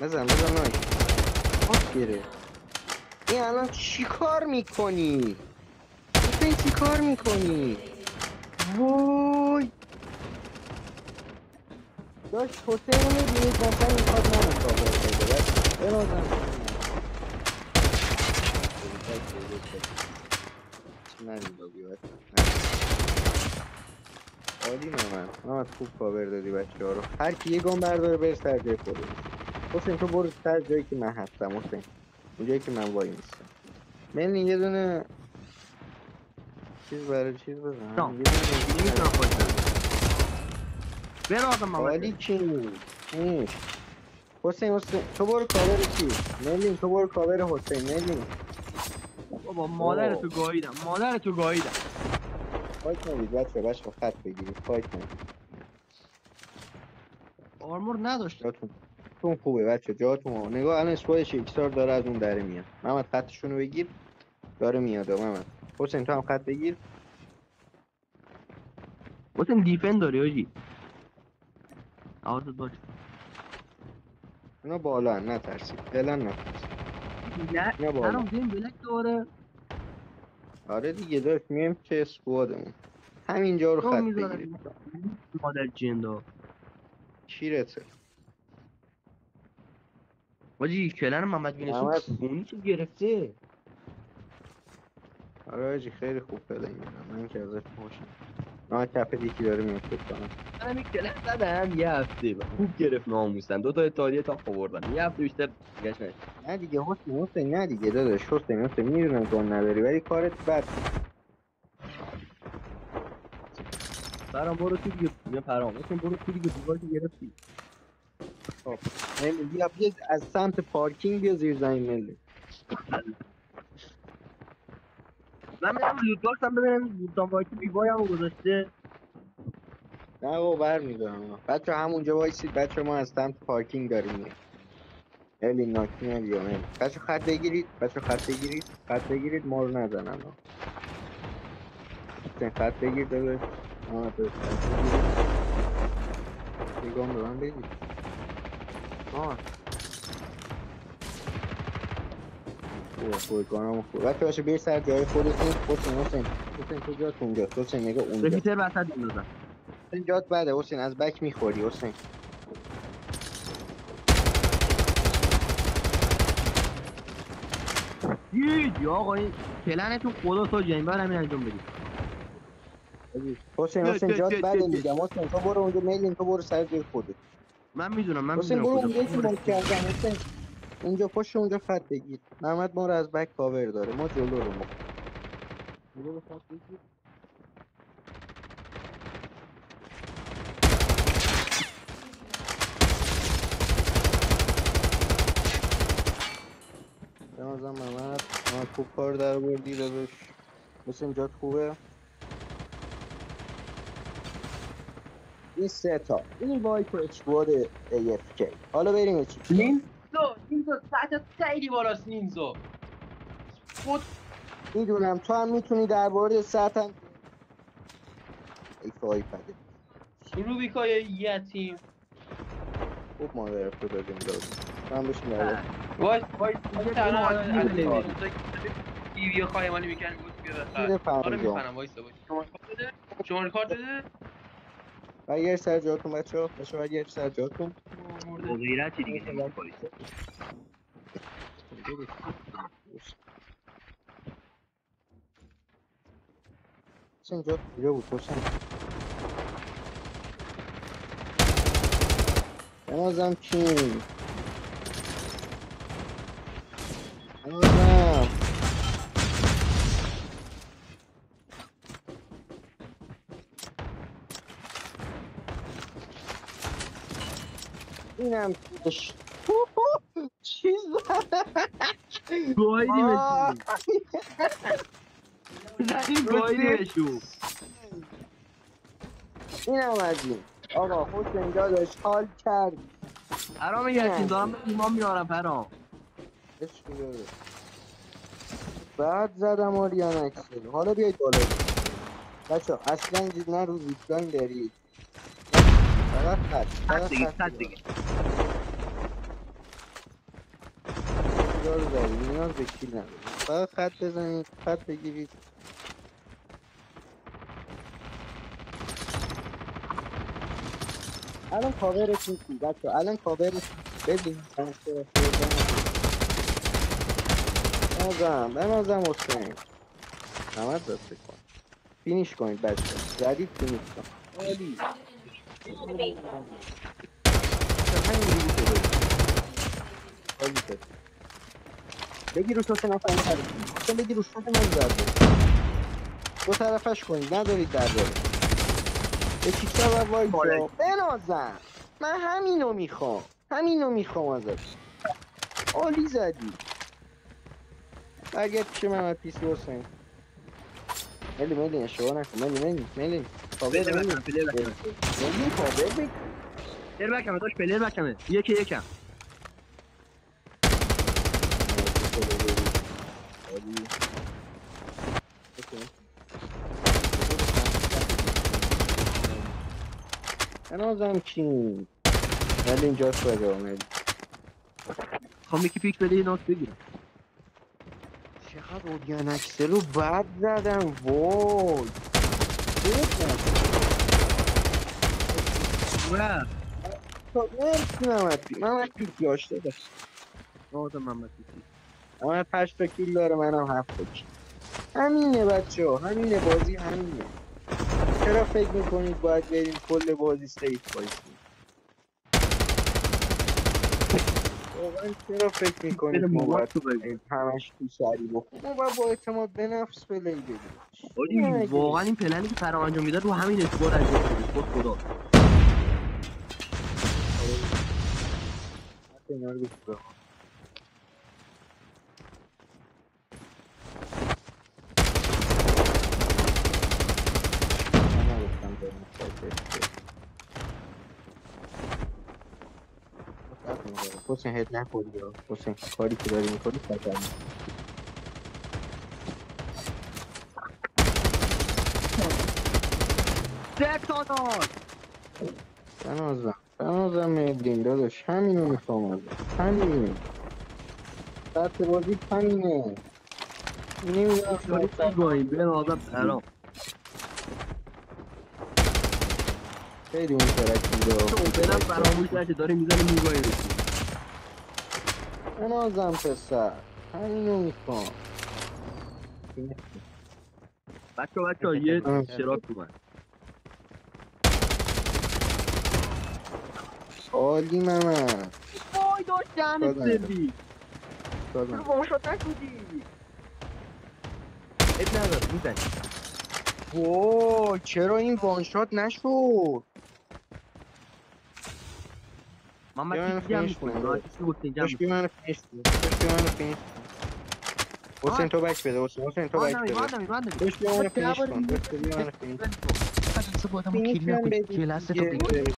بزن نایک آف گیره. این الان چی کار میکنی؟ این چی کار میکنی؟ وای داشت حسین رو میبینید مثلا میخواد منو کابر بده بنازم نریم بابی عالی محمد خوب کابر دادی بچه ها رو. هر کی یه گام برداره بره سر جای خودش. حسین تو برو سر جایی که من هستم. حسین اونجایی که من وای میستم. من یه دونه چیز برای چیز بزنم. یه دونه نمیتونم خودت بنازم محمد. عالی چی حسین تو برو کاور کی؟ ملین تو برو کاور حسین. ملین بابا مادر تو گاییدم، مادر تو گاییدم. فایت نمید بچه خط بگیرید. فایت نمید آرمور نداشت. جاتون خوبه بچه جاتون. نگاه الان اسپایش ایکسار داره از اون دره میاد. محمد خطشونو بگیر. داره میاد محمد. حسین تو هم خط بگیر. حسین دیفن داری آجی. آوازت باش. اینا بالا هم نترسید. فعلا نترسید. نه اینا بالا. هرام دیم بلک داره. آره دیگه داشت میم که اسکوادمون. همینجا رو تو خط میذارم بگیرید. مادر جندا. شیرته. آجی کلن محمد بینشون محمد کونی چه گرفته. آره آجی خیلی خوب پلی میدم. من که ازش خوشم. کپ دیکی داره میاد فکر کنم. من این کلن زدم یه هفته خوب گرفت ناموسن. 2 تا اتحادیه تا آوردن. یه هفته بیشتر گشت نشد. نه دیگه حسین نه دیگه داداش. حسین میدونم گان نداری ولی کارت بد. پرام برو تو دیگه. بیا پرام حسین برو تو دیگه. دیوار که گرفتی. خب بیا از سمت پارکینگ بیا زیر زمین. ملی من میرم لوت باکس هم ببینم بوتان وایسی بیوای هم گذاشته. نه بابا برمیدارم. بچه همونجا وایسید. بچه ما از سمت پارکینگ داریم میاد. ملی ناکی نبیا ملی. بچه خط بگیرید. خط بگیرید ما رو نزنن. حسین خط بگیر داداش. محمد داداش خط بگیرید. یه گام به من بدید. خوبه گانم خوبه. بچه باشه بیر سر جای خودتون. حسین تو جات اونجاست. حسین نگاه اونجا. رپیتر وسط میندازم. حسین جات بده. حسین از بک میخوری. حسین هیچ آقا این پلنتون خدا تا جنگ بر همین انجام بدید. حسین جات بده میگم. حسین تو برو اونجا. میلین تو برو سر جای خودت. من میدونم حسین برو کجا اونجا که مارک کردم. حسین اونجا پشت اونجا خط بگیر. محمد ما رو از بک کاور داره. ما جلو رو جلو خط بگیر. بنازم محمد خوب کار در بردی داداش. حسین جات خوبه. این سه تا این وایپ اسکواد AFK. حالا بریم چی نینزو ساعت خیلی بالاست نینزو. میدونم تو هم میتونی در مورد ساعتم ایفای پده. روبیکای یتیم. خوب مادر تو دادیم دادیم. من بشین در وای آره. ویدیو خواهمانی میکنم گفت بیا بخر. شیر آره فرمزام میخرم وایسا شماره کارت بده. برگرد سر جاتون بچه ها. برگرد سر جاتون. با غیرتی دیگه نمیشه کاری کرد. حسین جات کجا بود حسین؟ بنازم کین بنازم اینم توش چیز گایدیمشون. زدیم گایدیمشون. اینم از این. آقا حسین داداش حال کردی. حرام یتیم دارم به ایمان میارم پرام. عشق داداش بعد زدم آریان اکسل. حالا بیایید بالا بچه ها. اصلا نه رو زیپلاین برید. فقط خط دیگه بگیرید. 4 رو زدید نیاز به کیل ندارید فقط خط بزنید خط بگیرید الان کاورتون کی بچه الان کاورتون ببین بنازم حسین نمت دسته کن فینیش کنید بچه زدید فینیش کن عالی همینجوری که عالی شد بگی رو شوت نفر اصلا بگی رو شوت من زده دو طرفش کنید ندارید در داره یکی سر وای جا بنازم من همینو میخوام ازت عالی زدی برگرد پیش محمد پیسی حسین ملی اشتباه نکن ملی پلیر بکمه پلیر بکمه ملی کابل بگی پلیر بکمه داشت پلیر بکمه یکم بنازم کین ملی اینجاست بده ملی خواهم یکی پیک بده یه ناک بگیرم چقدر اودیان اکسلو بد زدم وای نه مرسی محمد پیسی آشته ده آدم محمد پیسی محمد 8 تا کیل داره منم 7 تا کیل همینه بچه ها همینه بازی همینه چرا فکر میکنید باید بریم کل بازی سیف بایستیم واقعا چرا فکر میکنید ما باید همش تو سری بکنیم ما باید با اعتماد به نفس پلی بدیم آجی واقعا این پلنی که فرام انجام میداد رو همین اسکواد انجام شد اسکواد خدا حسین هد نخوری یا حسین کاری که داری میکنی خطر دکتانات بنازم مهدین داداش همینو میخوام ازت همین سطح بازی همینه نمیدونم کاری تو گاهیم به آدم حرام خیلی اون ترک میده اوپنم فراموش نشه داره میزنه موگاهی رو بنازم پسر همینو میخوام بچه یه اشتراک اومد عالی محمد وای داشت دهنت سرویس سازم وای شد نکودی اب نداره میزنی وای چرا این وانشات نشد محمد پیسی جمع میکنی محمد پیسی حسین جمع داشت منو فینیش حسین تو بک بده حسین تو بک بده داشت منو فینیش کن داشت منو فینیش سپوتمو کیل نکنی جلسه تو بگیر